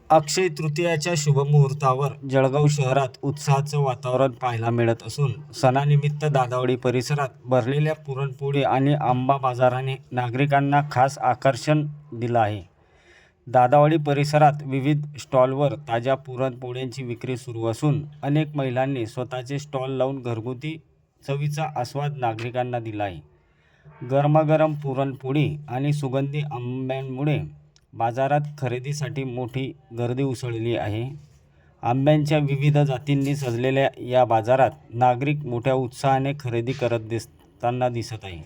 अक्षय तृतीयाच्या शुभमुहूर्तावर जळगाव शहरात उत्साहाचं वातावरण पाहायला मिळत असून सणानिमित्त दादावाडी परिसरात भरलेल्या पुरणपोळी आणि आंबा बाजाराने नागरिकांना खास आकर्षण दिलं आहे। दादावाडी परिसरात विविध स्टॉलवर ताज्या पुरणपोळ्यांची विक्री सुरू असून अनेक महिलांनी स्वतःचे स्टॉल लावून घरगुती चवीचा आस्वाद नागरिकांना दिला आहे। गरमागरम पुरणपोळी आणि सुगंधी आंब्यांमुळे बाजारात खरेदीसाठी मोठी गर्दी उसळली आहे। आंब्यांच्या विविध जातींनी सजलेल्या या बाजारात नागरिक मोठ्या उत्साहाने खरेदी करत दिसत आहे।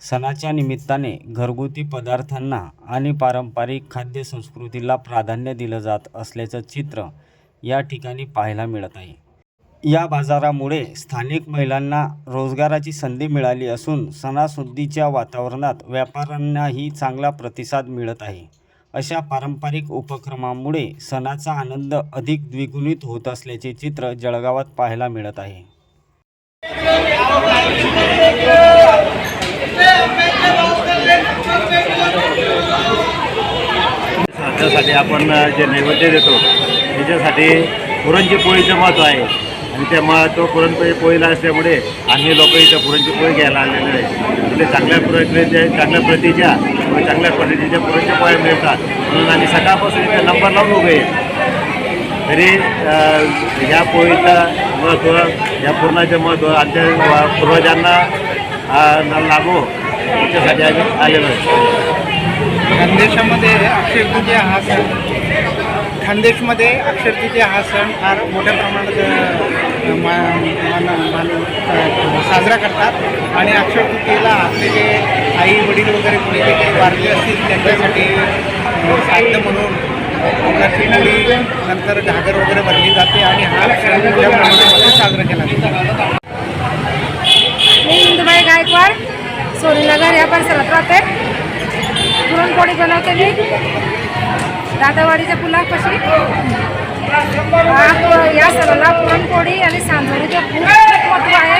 सणाच्या निमित्ताने घरगुती पदार्थांना आणि पारंपरिक खाद्य संस्कृतीला प्राधान्य दिलं जात असल्याचं चित्र या ठिकाणी पाहायला मिळत आहे। या बाजारामुळे स्थानिक महिलांना रोजगाराची संधी मिळाली असून सणासुदीच्या वातावरणात व्यापाऱ्यांनाही चांगला प्रतिसाद मिळत आहे। अशा पारंपरिक उपक्रमांमुळे सणाचा आनंद अधिक द्विगुणित होत असल्याचे चित्र जळगावात पाहायला मिळत आहे। त्यासाठी आपण जे नैवेद्य देतो त्याच्यासाठी पुरणची पोळीचं महत्त्व आहे आणि त्या महत्त्व पुरणपोळीला असल्यामुळे आम्ही लोक इथं पुरणची पोळी घ्यायला आलेले आहे। म्हणजे चांगल्या प्रतीच्या व चांगल्या क्वालिटीच्या पुरणच्या पोळ्या मिळतात म्हणून आम्ही सकाळपासून इथे नंबर लावून उभे आहे। तरी ह्या पोळीचं महत्त्व या पुरणाचं महत्त्व आमच्या पूर्वजांना लागू याच्यासाठी आम्ही आलेलो आहे। खानदेशमध्ये अक्षय तृतीया हा सण खानदेशमध्ये अक्षय तृतीया हा सण फार मोठ्या प्रमाणात साजरा करतात आणि अक्षय तृतीयेला आपले जे आई वडील वगैरे कोणी जे काही वारले असतील त्यांच्यासाठी साध्य म्हणून पुरणाची पोळी नंतर घागर वगैरे भरली जाते आणि हा सण मोठ्या प्रमाणामध्ये साजरा केला जातो। मी इंदुबाई गायकवाड सोनीनगर या परिसरात राहते। पुरणपोळी बनवते मी दादावाडीच्या पुलापाशी। या सणाला पुरणपोळी आणि सांजोरीचं खूप महत्त्व आहे।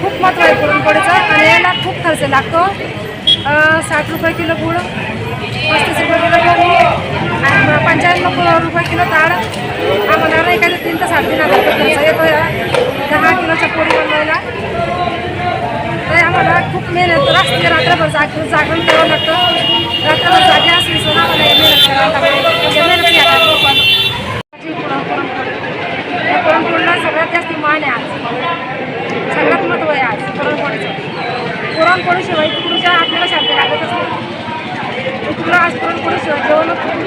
खूप महत्त्व आहे पुरणपोळीचं आणि याला खूप खर्च लागतो। 60 रुपये किलो गुळ, 35 रुपये किलो गहू आणि 95 रुपये किलो डाळ। आम्हाला नाही का 3 ते 3.5 हजार रुपये खर्च येतो या 10 किलोच्या पोळी बनवायला। तर आम्हाला खूप मेहनत असते, रात्रभर जागरण करावं लागतं। रात्रभर जागे असली सण आम्हाला मेहनत करावं लागते। मेहनत घ्यायला या पुरणपोळीला सगळ्यात जास्त मान आहे। आज सगळ्यात महत्त्व आहे आज पुरणपोळीचं। पुरणपोळीशिवाय तुझ्या आपल्याला शांती लागतच नाही। तुला आज पुरणपोळीशिवाय जेवणच नाही।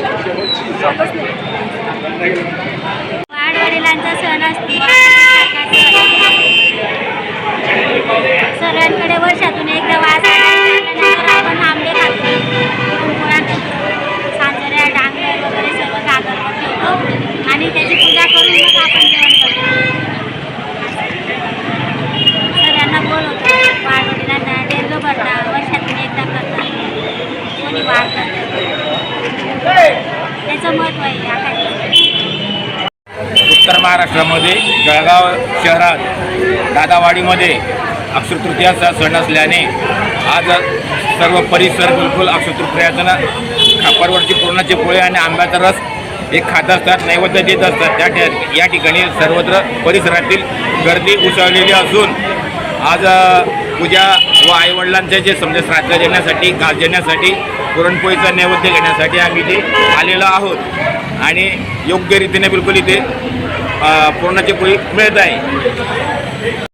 वाडवडिलांचा सण असतो। सगळ्यांकडे वर्षातून एकदा वास आल्यानंतर आपण आंबे खातो, पुरणपोळ्या करतो, सांजोऱ्या डांगर वगैरे सर्व घागरवर ठेवतो आणि त्याची पूजा करून मग आपण जेवण करतो। सगळ्यांना बोलवतो, वाडवडिलांना देणगं भरतात, वर्षातून एकदा करतात, कोणी वाढ करतात। त्याचं महत्त्व आहे या काही। उत्तर महाराष्ट्रामध्ये जळगाव शहरात दादावाडीमध्ये अक्षय तृतीयाचा सण असल्याने आज सर्व परिसर बिलकुल अक्षय तृतीयाचं खापरवरची पुरणाची पोळी आणि आंब्याचा रस हे खात असतात, नैवेद्य देत असतात। या ठिकाणी सर्वत्र परिसरातील गर्दी उसळलेली असून आज पूजा व आईवडिलांचे जे समजा श्राद्ध देण्यासाठी घास देण्यासाठी पुरणपोळीचा नैवेद्य घेण्यासाठी आम्ही इथे आलेलो आहोत आणि योग्य रीतीने बिलकुल इथे पुरणाची पोळी मिळत आहे।